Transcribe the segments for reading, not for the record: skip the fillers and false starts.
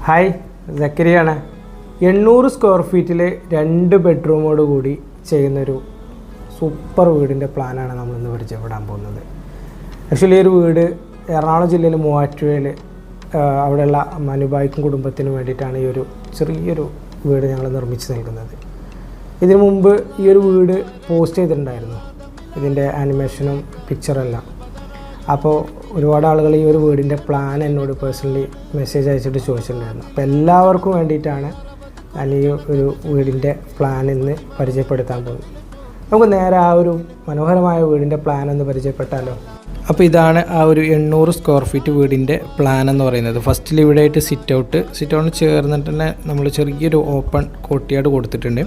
Hi, സക്കരിയാണ്. 800 square ഫീറ്റിൽ 2 ബെഡ്റൂമോട് കൂടി ചെയ്യുന്നൊരു സൂപ്പർ വീടിൻ്റെ പ്ലാനാണ് നമ്മളിന്ന് പരിചയപ്പെടാൻ പോകുന്നത്. ആക്ച്വലി ഒരു വീട് എറണാകുളം ജില്ലയിൽ മൂവാറ്റുപുഴയിൽ അവിടെയുള്ള മനുബായ്ക്കും കുടുംബത്തിനും വേണ്ടിയിട്ടാണ് ഈ ഒരു ചെറിയൊരു വീട് ഞങ്ങൾ നിർമ്മിച്ച് നൽകുന്നത്. ഇതിനു മുമ്പ് ഈ ഒരു വീട് പോസ്റ്റ് ചെയ്തിട്ടുണ്ടായിരുന്നു, ഇതിൻ്റെ ആനിമേഷനും പിക്ചറെല്ലാം. അപ്പോൾ ഒരുപാട് ആളുകൾ ഈ ഒരു വീടിൻ്റെ പ്ലാൻ എന്നോട് പേഴ്സണലി മെസ്സേജ് അയച്ചിട്ട് ചോദിച്ചിട്ടുണ്ടായിരുന്നു. അപ്പോൾ എല്ലാവർക്കും വേണ്ടിയിട്ടാണ് ഞാൻ ഈ ഒരു വീടിൻ്റെ പ്ലാൻ ഇന്ന് പരിചയപ്പെടുത്താൻ പോകുന്നത്. നമുക്ക് നേരെ ആ ഒരു മനോഹരമായ വീടിൻ്റെ പ്ലാൻ ഒന്ന് പരിചയപ്പെട്ടാലോ. അപ്പോൾ ഇതാണ് ആ ഒരു 800 സ്ക്വയർ ഫീറ്റ് വീടിൻ്റെ പ്ലാൻ എന്ന് പറയുന്നത്. ഫസ്റ്റിൽ ഇവിടെ ആയിട്ട് സിറ്റ് ഔട്ട് ചേർന്നിട്ട് തന്നെ നമ്മൾ ചെറിയൊരു ഓപ്പൺ കോർട്ട്യാർഡ് കൊടുത്തിട്ടുണ്ട്.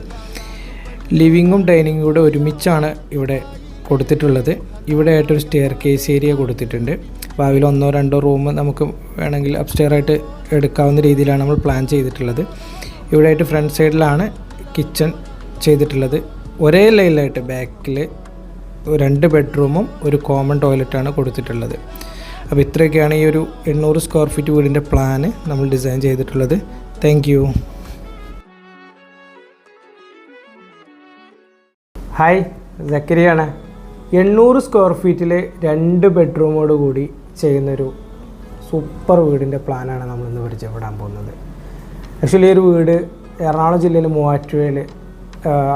ലിവിങ്ങും ഡൈനിങ്ങും കൂടെ ഒരുമിച്ചാണ് ഇവിടെ കൊടുത്തിട്ടുള്ളത്. ഇവിടെ ആയിട്ടൊരു സ്റ്റെയർ കേസ് ഏരിയ കൊടുത്തിട്ടുണ്ട്. ഭാവിയിൽ 1-2 റൂം നമുക്ക് വേണമെങ്കിൽ അപ്സ്റ്റെയർ ആയിട്ട് എടുക്കാവുന്ന രീതിയിലാണ് നമ്മൾ പ്ലാൻ ചെയ്തിട്ടുള്ളത്. ഇവിടെ ആയിട്ട് ഫ്രണ്ട് സൈഡിലാണ് കിച്ചൺ ചെയ്തിട്ടുള്ളത്. ഒരേ ലൈനിലായിട്ട് ബാക്കിൽ 2 ബെഡ്റൂമും ഒരു കോമൺ ടോയ്ലറ്റാണ് കൊടുത്തിട്ടുള്ളത്. അപ്പോൾ ഇത്രയൊക്കെയാണ് ഈ ഒരു 800 സ്ക്വയർ ഫീറ്റ് വീടിൻ്റെ പ്ലാന് നമ്മൾ ഡിസൈൻ ചെയ്തിട്ടുള്ളത്. Thank you. ഹായ്, സക്കരിയാണ്. 800 സ്ക്വയർ ഫീറ്റിൽ 2 ബെഡ്റൂമോട് കൂടി ചെയ്യുന്നൊരു സൂപ്പർ വീടിൻ്റെ പ്ലാനാണ് നമ്മളിന്ന് പരിചയപ്പെടാൻ പോകുന്നത്. ആക്ച്വലി ഒരു വീട് എറണാകുളം ജില്ലയിൽ മൂവാറ്റുപുഴയിൽ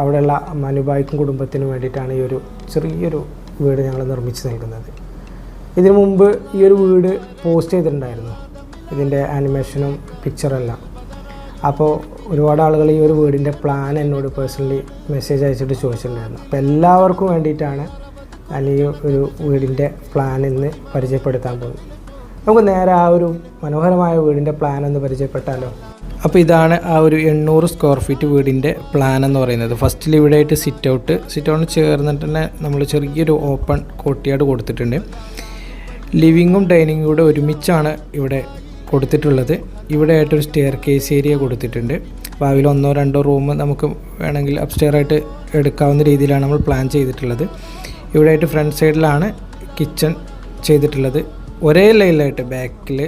അവിടെയുള്ള മനുബായ്ക്കും കുടുംബത്തിനും വേണ്ടിയിട്ടാണ് ഈ ഒരു ചെറിയൊരു വീട് ഞങ്ങൾ നിർമ്മിച്ച് നൽകുന്നത്. ഇതിനു മുമ്പ് ഈ ഒരു വീട് പോസ്റ്റ് ചെയ്തിട്ടുണ്ടായിരുന്നു, ഇതിൻ്റെ ആനിമേഷനും പിക്ചറെല്ലാം. അപ്പോൾ ഒരുപാട് ആളുകൾ ഈ ഒരു വീടിൻ്റെ പ്ലാൻ എന്നോട് പേഴ്സണലി മെസ്സേജ് അയച്ചിട്ട് ചോദിച്ചിട്ടുണ്ടായിരുന്നു. അപ്പോൾ എല്ലാവർക്കും വേണ്ടിയിട്ടാണ് ഞാൻ ഈ ഒരു വീടിൻ്റെ പ്ലാൻ ഇന്ന് പരിചയപ്പെടുത്താൻ പോകുന്നത്. നമുക്ക് നേരെ ആ ഒരു മനോഹരമായ വീടിൻ്റെ പ്ലാൻ ഒന്ന് പരിചയപ്പെട്ടാലോ. അപ്പോൾ ഇതാണ് ആ ഒരു 800 സ്ക്വയർ ഫീറ്റ് വീടിൻ്റെ പ്ലാൻ എന്ന് പറയുന്നത്. ഫസ്റ്റിൽ ഇവിടെ ആയിട്ട് സിറ്റ് ഔട്ട് ചേർന്നിട്ട് തന്നെ നമ്മൾ ചെറിയൊരു ഓപ്പൺ കോർട്ട്യാർഡ് കൊടുത്തിട്ടുണ്ട്. ലിവിങ്ങും ഡൈനിങ്ങും കൂടെ ഒരുമിച്ചാണ് ഇവിടെ കൊടുത്തിട്ടുള്ളത്. ഇവിടെ ആയിട്ടൊരു സ്റ്റെയർ കേസ് ഏരിയ കൊടുത്തിട്ടുണ്ട്. ഭാവിയിൽ 1-2 റൂം നമുക്ക് വേണമെങ്കിൽ അപ്സ്റ്റെയർ ആയിട്ട് എടുക്കാവുന്ന രീതിയിലാണ് നമ്മൾ പ്ലാൻ ചെയ്തിട്ടുള്ളത്. ഇവിടെ ആയിട്ട് ഫ്രണ്ട് സൈഡിലാണ് കിച്ചൺ ചെയ്തിട്ടുള്ളത്. ഒരേ ലൈനിലായിട്ട് ബാക്കിൽ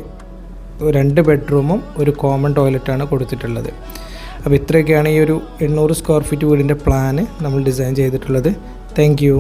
2 ബെഡ്റൂമും ഒരു കോമൺ ടോയ്ലറ്റാണ് കൊടുത്തിട്ടുള്ളത്. അപ്പോൾ ഇത്രയൊക്കെയാണ് ഈ ഒരു 800 സ്ക്വയർ ഫീറ്റ് വീടിൻ്റെ പ്ലാന് നമ്മൾ ഡിസൈൻ ചെയ്തിട്ടുള്ളത്. Thank you.